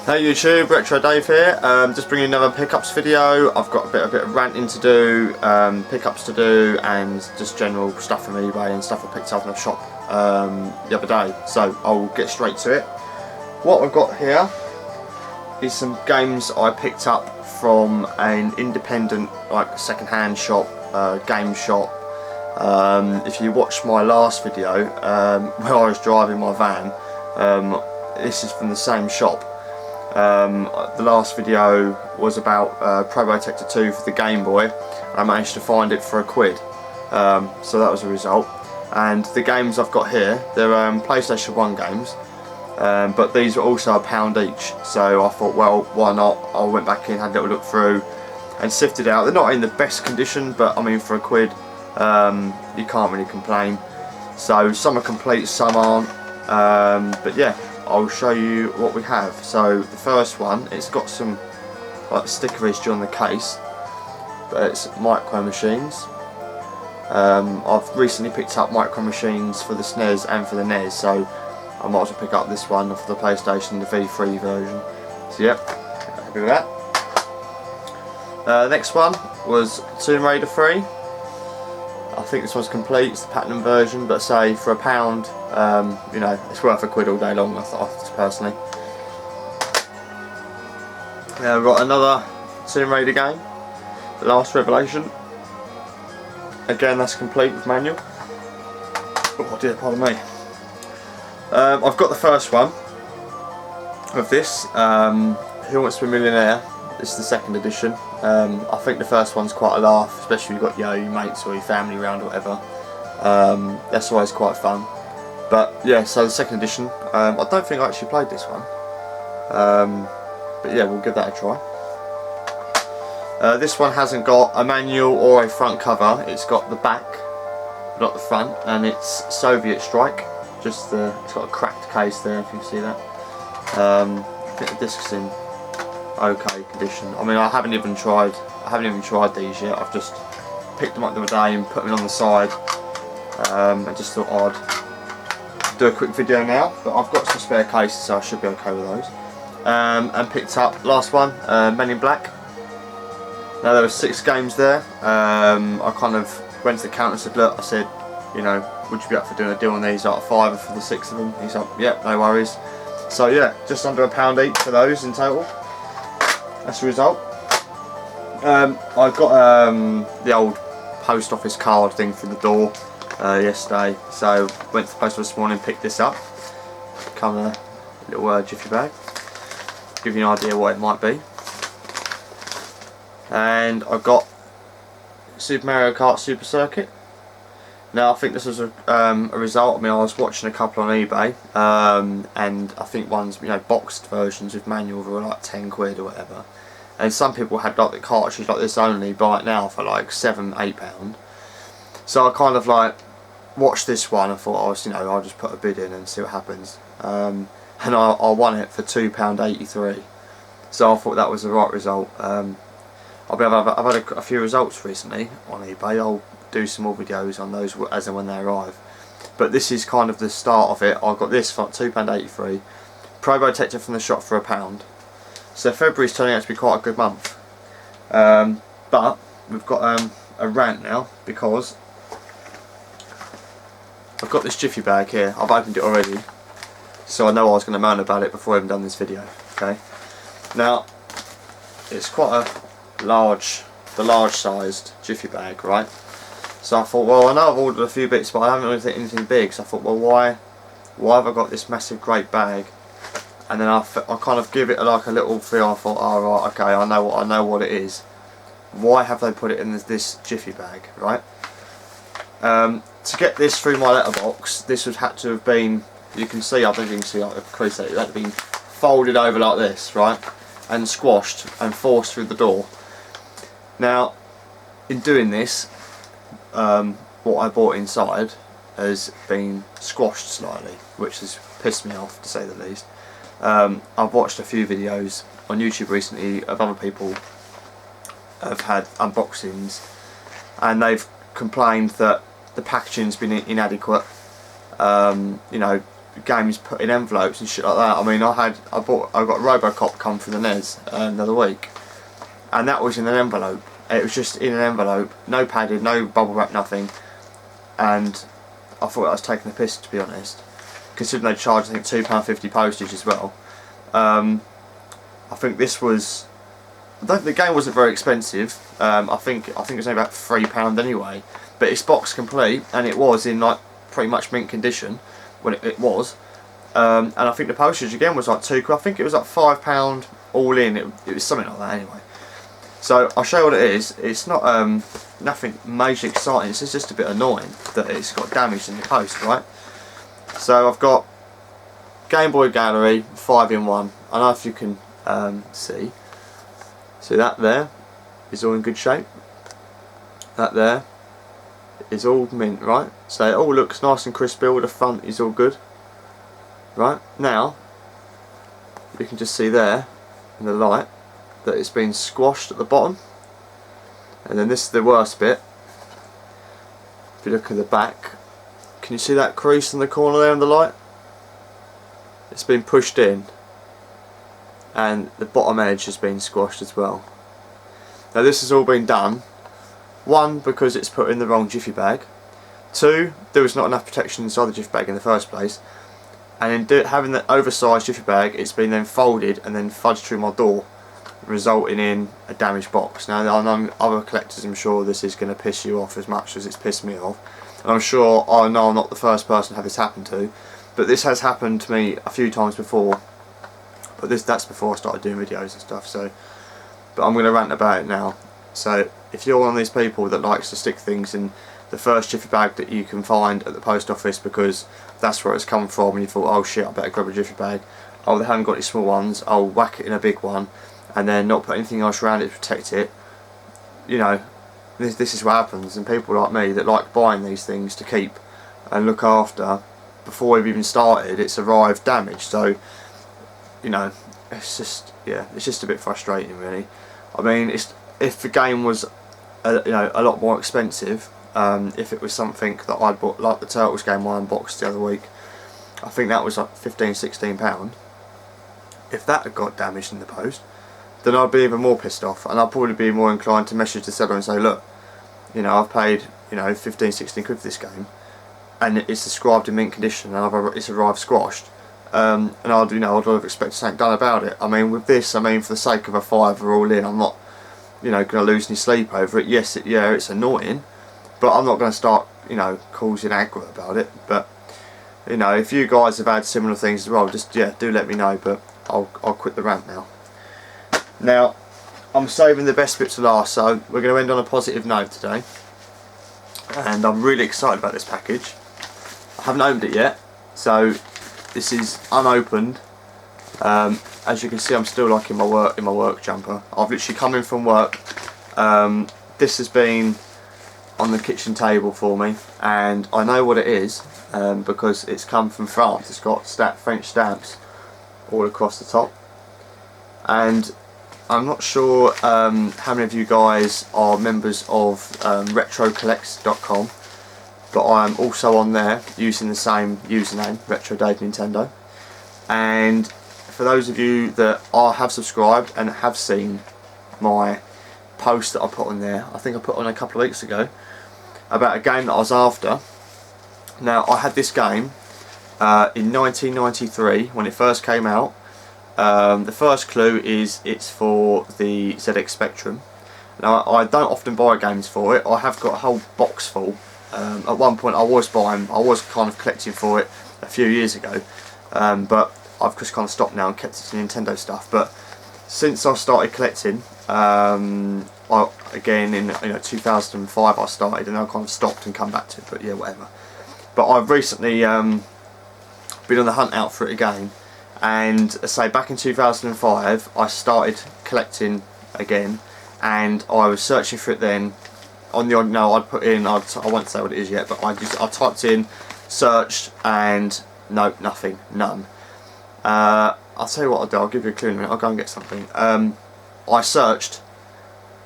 Hey YouTube, Retro Dave here. Just bringing another pickups video. I've got a bit of ranting to do, pickups to do, and just general stuff from eBay and stuff I picked up in the shop the other day. So I'll get straight to it. What I've got here is some games I picked up from an independent, like second-hand shop, game shop. If you watched my last video where I was driving my van, this is from the same shop. The last video was about Pro Protector 2 for the Game Boy. I managed to find it for £1, so that was a result. And the games I've got here, they're PlayStation 1 games, but these are also £1 each, so I thought, well, why not? I went back in, had a little look through and sifted out. They're not in the best condition, but I mean, for £1 you can't really complain. So some are complete, some aren't, but yeah, I'll show you what we have. So the first one, it's got some like stickerage on the case, but it's Micro Machines. I've recently picked up Micro Machines for the SNES and for the NES, so I might as well pick up this one for the PlayStation, the V3 version. So yep, happy with that. The next one was Tomb Raider 3. I think this one's complete, it's the Platinum version, but say for £1, you know, it's worth £1 all day long, I thought, personally. Now we've got another Tomb Raider game, The Last Revelation. Again, that's complete with manual. Oh dear, pardon me. I've got the first one of this, Who Wants to Be a Millionaire. This is the second edition. I think the first one's quite a laugh, especially if you've got your mates or your family around or whatever. That's always quite fun. But yeah, so the second edition, I don't think I actually played this one. But yeah, we'll give that a try. This one hasn't got a manual or a front cover, it's got the back, not the front, and it's Soviet Strike. It's got a cracked case there, if you can see that. I think the disc's in okay condition. I mean, I haven't even tried these yet. I've just picked them up the other day and put them on the side. I just thought I'd do a quick video now, but I've got some spare cases, so I should be okay with those. And picked up last one, Men in Black. Now there were 6 games there. I kind of went to the counter and said, look, I said, you know, would you be up for doing a deal on these, like a £5 for the 6 of them? He's like, yep, no worries. So yeah, just under £1 each for those in total. That's the result. I got the old post office card thing through the door yesterday, so went to the post office this morning and picked this up. Come a little jiffy bag, give you an idea what it might be. And I got Super Mario Kart Super Circuit. Now I think this was a result. I mean, I was watching a couple on eBay, and I think one's, you know, boxed versions with manual were like £10 or whatever, and some people had like the cartridge like this only, buy it now for like £7–8. So I kind of like watched this one and thought, you know, I'll just put a bid in and see what happens, and I won it for £2.83. So I thought that was the right result. I've had a few results recently on eBay. I'll do some more videos on those as and when they arrive, but this is kind of the start of it. I got this for £2.83, Pro Protector from the shop for £1, so February's turning out to be quite a good month. But we've got a rant now, because I've got this jiffy bag here. I've opened it already, so I know I was going to moan about it before I even done this video. Okay, now it's quite a large sized jiffy bag, right? So I thought, well, I know I've ordered a few bits, but I haven't ordered anything big. So I thought, well, why have I got this massive great bag? And then I kind of give it like a little feel. I thought, oh right, okay, I know what it is. Why have they put it in this jiffy bag, right? To get this through my letterbox, this would have to have been, you can see, I don't think you can see like the crease, it had to been folded over like this, right, and squashed and forced through the door. Now, in doing this, what I bought inside has been squashed slightly, which has pissed me off, to say the least. I've watched a few videos on YouTube recently of other people have had unboxings, and they've complained that the packaging's been inadequate. You know, games put in envelopes and shit like that. I mean, I got Robocop come from the NES the other week, and that was in an envelope. It was just in an envelope, no padded, no bubble wrap, nothing. And I thought I was taking the piss, to be honest, considering they charged I think £2.50 postage as well. I think this was. The game wasn't very expensive. I think it was only about £3 anyway. But it's box complete, and it was in like pretty much mint condition when it was. And I think the postage again was like £2. I think it was like £5 all in. It was something like that anyway. So I'll show you what it is. It's not nothing major exciting. It's just a bit annoying that it's got damage in the post, right? So I've got Game Boy Gallery 5-in-1. I don't know if you can see. So that there is all in good shape. That there is all mint, right? So it all looks nice and crispy. All the front is all good. Right, now you can just see there in the light that it's been squashed at the bottom. And then this is the worst bit. If you look at the back, can you see that crease in the corner there in the light? It's been pushed in, and the bottom edge has been squashed as well. Now this has all been done, one, because it's put in the wrong jiffy bag, two, there was not enough protection inside the jiffy bag in the first place, and in having the oversized jiffy bag, it's been then folded and then fudged through my door, resulting in a damaged box. Now I know other collectors, I'm sure this is going to piss you off as much as it's pissed me off, and I'm sure I know I'm not the first person to have this happen to, but this has happened to me a few times before. But that's before I started doing videos and stuff. So, but I'm going to rant about it now. So if you're one of these people that likes to stick things in the first jiffy bag that you can find at the post office because that's where it's come from, and you thought, oh shit, I better grab a jiffy bag. Oh, they haven't got any small ones. I'll whack it in a big one, and then not put anything else around it to protect it. You know, this is what happens. And people like me that like buying these things to keep and look after, before we've even started, it's arrived damaged. So, you know, it's just, yeah, it's just a bit frustrating, really. I mean, if the game was, you know, a lot more expensive, if it was something that I'd bought, like the Turtles game I unboxed the other week, I think that was like £15–16. If that had got damaged in the post, then I'd be even more pissed off, and I'd probably be more inclined to message the seller and say, look, you know, I've paid, you know, 15–16 quid for this game, and it's described in mint condition, and it's arrived squashed. And I'd have expected something done about it. I mean, with this, I mean, for the sake of a £5 all in, I'm not, you know, going to lose any sleep over it. Yes, it's annoying, but I'm not going to start, you know, causing aggro about it. But, you know, if you guys have had similar things as well, just, yeah, do let me know. But I'll quit the rant now. Now, I'm saving the best bit to last, so we're going to end on a positive note today. And I'm really excited about this package. I haven't opened it yet, so this is unopened. As you can see, I'm still like in my work jumper. I've literally come in from work. This has been on the kitchen table for me, and I know what it is because it's come from France. It's got French stamps all across the top, and I'm not sure how many of you guys are members of retrocollects.com, but I am also on there using the same username, Retro Dave Nintendo. And for those of you that have subscribed and have seen my post that I put on there, I think I put on a couple of weeks ago, about a game that I was after. Now, I had this game in 1993 when it first came out. The first clue is it's for the ZX Spectrum. Now, I don't often buy games for it. I have got a whole box full. At one point I was kind of collecting for it a few years ago, but I've just kind of stopped now and kept it to Nintendo stuff. But since I started collecting, again in 2005 I started, and I kind of stopped and come back to it, but yeah, whatever. But I've recently been on the hunt out for it again, and say back in 2005 I started collecting again, and I was searching for it then. On the odd no, I'd put in, I won't say what it is yet, but I typed in, searched, and no, nothing, none. I'll tell you what I'll do, I'll give you a clue in a minute, I'll go and get something. I searched,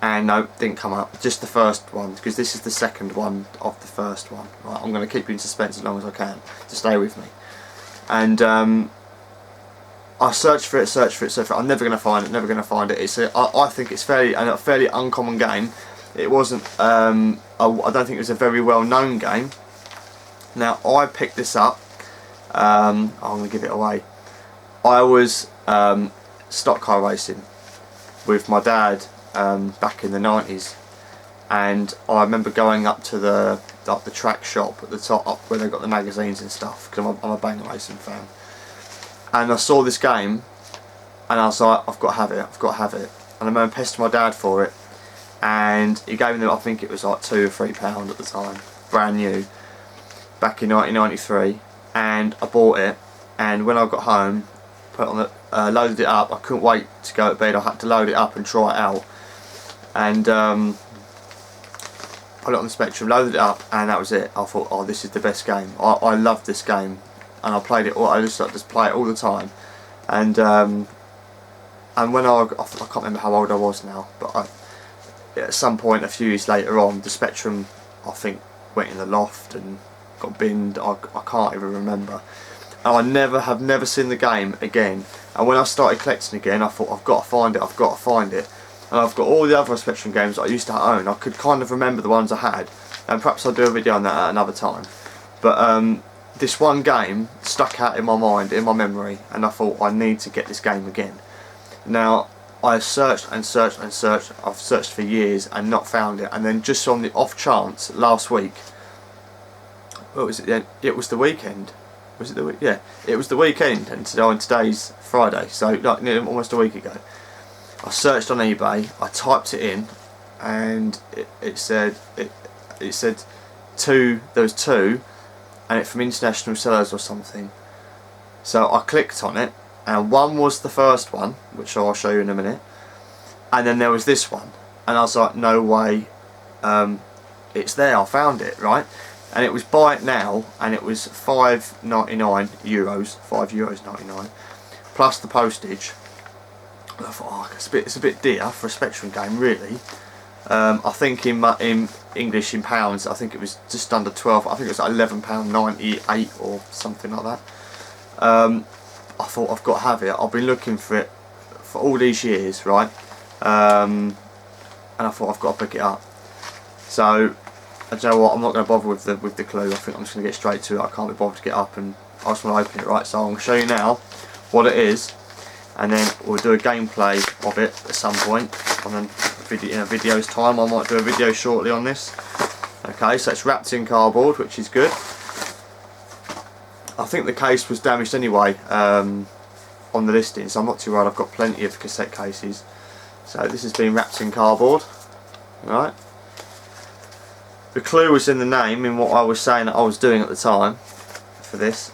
and no, didn't come up, just the first one, because this is the second one of the first one. Right, I'm going to keep you in suspense as long as I can, to stay with me. and I searched for it. I'm never going to find it. I think it's a fairly uncommon game. It wasn't. I don't think it was a very well known game. Now I picked this up. I'm going to give it away. I was stock car racing with my dad back in the 90s, and I remember going up to the track shop at the top, up where they got the magazines and stuff, because I'm a bang racing fan. And I saw this game, and I was like, I've got to have it. And I remember pestering my dad for it, and he gave me, I think it was like £2 or £3 at the time, brand new, back in 1993, and I bought it. And when I got home, put on the, loaded it up. I couldn't wait to go to bed. I had to load it up and try it out, and put it on the Spectrum, loaded it up, and that was it. I thought, oh, this is the best game. I loved this game. And I played it. I just play it all the time, and when I can't remember how old I was now, but at some point a few years later on, the Spectrum I think went in the loft and got binned. I can't even remember. And I have never seen the game again. And when I started collecting again, I thought, I've got to find it. And I've got all the other Spectrum games that I used to own. I could kind of remember the ones I had, and perhaps I'll do a video on that at another time. But this one game stuck out in my mind, in my memory, and I thought, I need to get this game again. Now, I searched and searched and searched. I've searched for years and not found it, and then just on the off chance last week, what was it then? It was the weekend. Was it the week? Yeah, it was the weekend, and today's Friday, so like almost a week ago. I searched on eBay, I typed it in, and it said two. There was two. And it's from international sellers or something. So I clicked on it, and one was the first one, which I'll show you in a minute, and then there was this one, and I was like, no way, it's there, I found it, right? And it was buy it now, and it was €5.99, €5.99, plus the postage. And I thought, oh, it's a bit dear for a Spectrum game, really. I think in English, in pounds, I think it was just under 12. I think it was like £11.98 or something like that. I thought, I've got to have it. I've been looking for it for all these years, right? And I thought, I've got to pick it up. So, I don't know what, I'm not going to bother with the clue. I think I'm just going to get straight to it. I can't be bothered to get up, and I just want to open it, right? So I'm going to show you now what it is, and then we'll do a gameplay of it at some point in a video's time. I might do a video shortly on this. Okay, so it's wrapped in cardboard, which is good. I think the case was damaged anyway on the listing, so I'm not too worried. I've got plenty of cassette cases. So this has been wrapped in cardboard. Right. The clue was in the name, in what I was saying that I was doing at the time for this.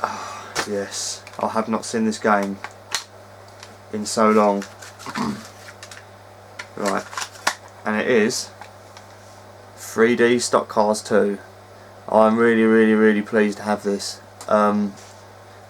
Oh, yes, I have not seen this game in so long. Right, and it is 3D Stock Cars 2. I'm really pleased to have this. I don't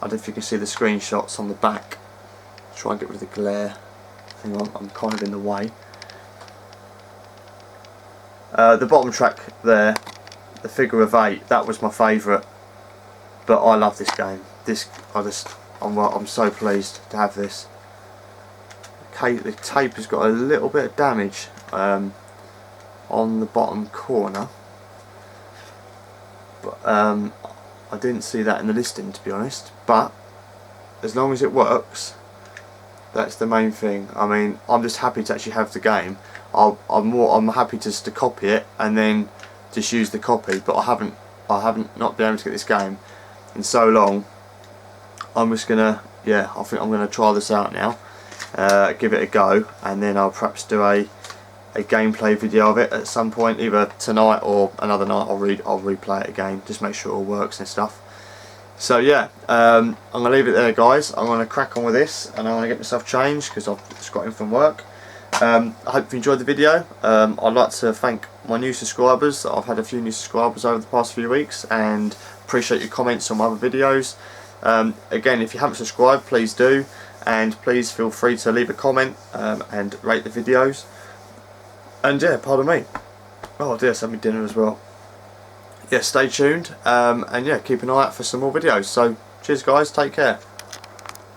know if you can see the screenshots on the back. Try and get rid of the glare. Hang on, I'm kind of in the way. The bottom track there, the figure of 8, that was my favourite. But I love this game. I'm so pleased to have this. The tape has got a little bit of damage on the bottom corner, but I didn't see that in the listing, to be honest. But as long as it works, that's the main thing. I mean, I'm just happy to actually have the game. I'm happy just to copy it and then just use the copy. But I haven't not been able to get this game in so long. I'm just gonna, yeah, I think I'm gonna try this out now. Give it a go, and then I'll perhaps do a gameplay video of it at some point, either tonight or another night. I'll replay it again, just make sure it all works and stuff. So yeah, I'm going to leave it there, guys. I'm going to crack on with this, and I'm going to get myself changed because I've just got in from work. I hope you enjoyed the video. I'd like to thank my new subscribers. I've had a few new subscribers over the past few weeks, and appreciate your comments on my other videos. Again, if you haven't subscribed, please do. And please feel free to leave a comment and rate the videos. And yeah, pardon me. Oh dear, send me dinner as well. yeah, stay tuned, and yeah, keep an eye out for some more videos. So cheers guys, take care.